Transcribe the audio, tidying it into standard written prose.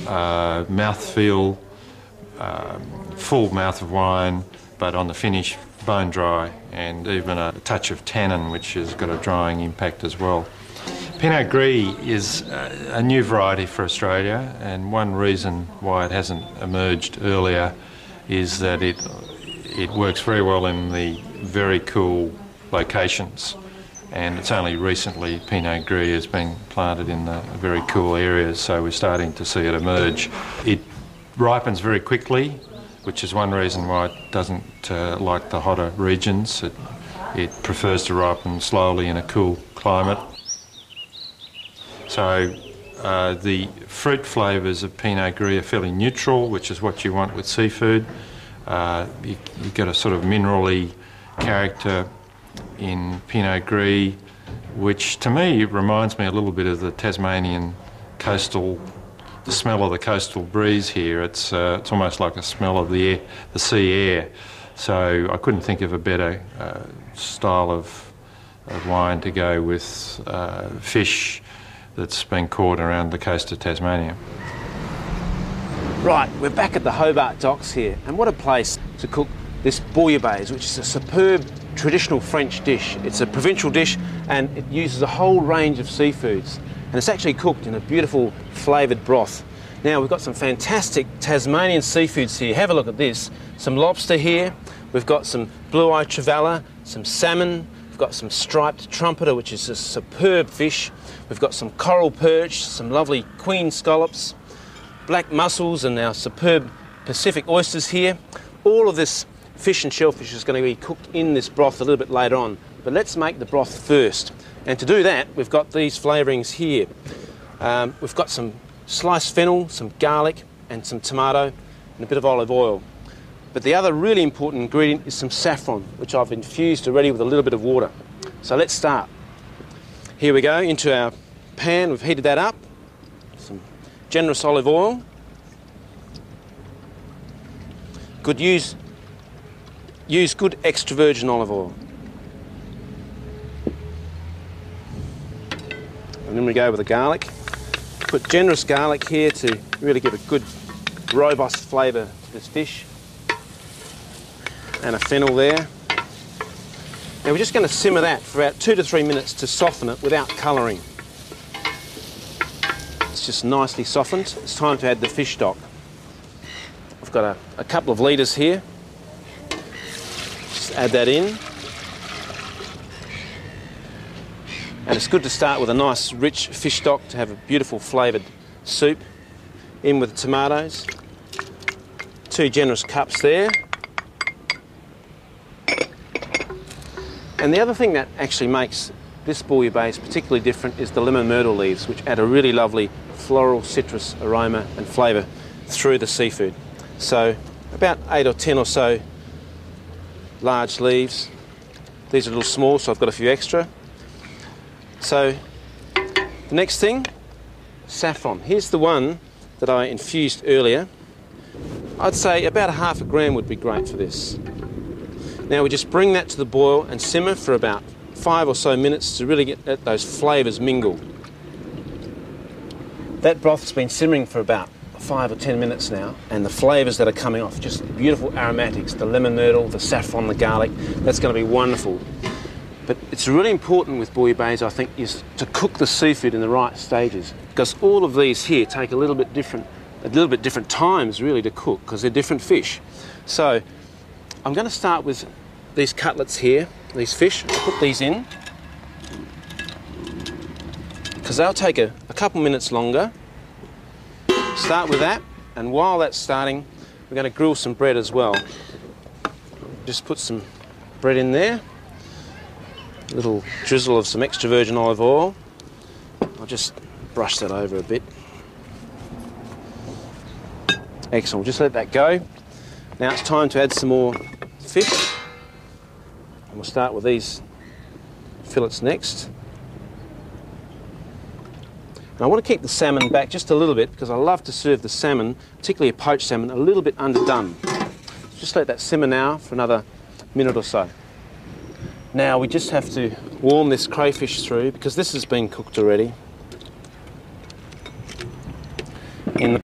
mouthfeel, full mouth of wine, but on the finish, bone dry, and even a touch of tannin, which has got a drying impact as well. Pinot Gris is a new variety for Australia, and one reason why it hasn't emerged earlier is that it works very well in the very cool locations, and it's only recently Pinot Gris has been planted in the very cool areas, so we're starting to see it emerge. It ripens very quickly, which is one reason why it doesn't like the hotter regions. It prefers to ripen slowly in a cool climate. So the fruit flavours of Pinot Gris are fairly neutral, which is what you want with seafood. You get a sort of minerally character in Pinot Gris, which to me reminds me a little bit of the Tasmanian coastal, the smell of the coastal breeze here. It's almost like a smell of the sea air. So I couldn't think of a better style of wine to go with fish that's been caught around the coast of Tasmania. Right, we're back at the Hobart Docks here, and what a place to cook this bouillabaisse, which is a superb traditional French dish. It's a provincial dish and it uses a whole range of seafoods, and it's actually cooked in a beautiful flavoured broth. Now we've got some fantastic Tasmanian seafoods here. Have a look at this. Some lobster here, we've got some blue-eye trevally, some salmon, we've got some striped trumpeter, which is a superb fish. We've got some coral perch, some lovely queen scallops, black mussels, and our superb Pacific oysters here. All of this fish and shellfish is going to be cooked in this broth a little bit later on. But let's make the broth first. And to do that, we've got these flavourings here. We've got some sliced fennel, some garlic, and some tomato, and a bit of olive oil. But the other really important ingredient is some saffron, which I've infused already with a little bit of water. So let's start. Here we go, into our pan. We've heated that up. Some generous olive oil. Use good extra virgin olive oil. And then we go with the garlic. Put generous garlic here to really give a good robust flavour to this fish. And a fennel there. Now we're just going to simmer that for about 2 to 3 minutes to soften it without colouring. It's just nicely softened. It's time to add the fish stock. I've got a couple of litres here. Just add that in. And it's good to start with a nice rich fish stock to have a beautiful flavoured soup. In with the tomatoes. 2 generous cups there. And the other thing that actually makes this bouillabaisse particularly different is the lemon myrtle leaves, which add a really lovely floral citrus aroma and flavour through the seafood. So about 8 or 10 or so large leaves. These are a little small, so I've got a few extra. So the next thing, saffron. Here's the one that I infused earlier. I'd say about 1/2 gram would be great for this. Now we just bring that to the boil and simmer for about 5 or so minutes to really get those flavours mingle. That broth's been simmering for about 5 or 10 minutes now, and the flavours that are coming off, just beautiful aromatics, the lemon myrtle, the saffron, the garlic, that's going to be wonderful. But it's really important with bouillabaisse, I think, is to cook the seafood in the right stages, because all of these here take a little bit different times really to cook, because they're different fish. So I'm going to start with these cutlets here, these fish. I'll put these in because they'll take a couple minutes longer. Start with that, and while that's starting, we're going to grill some bread as well. Just put some bread in there, a little drizzle of some extra virgin olive oil. I'll just brush that over a bit. Excellent, we'll just let that go. Now it's time to add some more fish, and we'll start with these fillets next. And I want to keep the salmon back just a little bit because I love to serve the salmon, particularly a poached salmon, a little bit underdone. Just let that simmer now for another minute or so. Now we just have to warm this crayfish through because this has been cooked already in the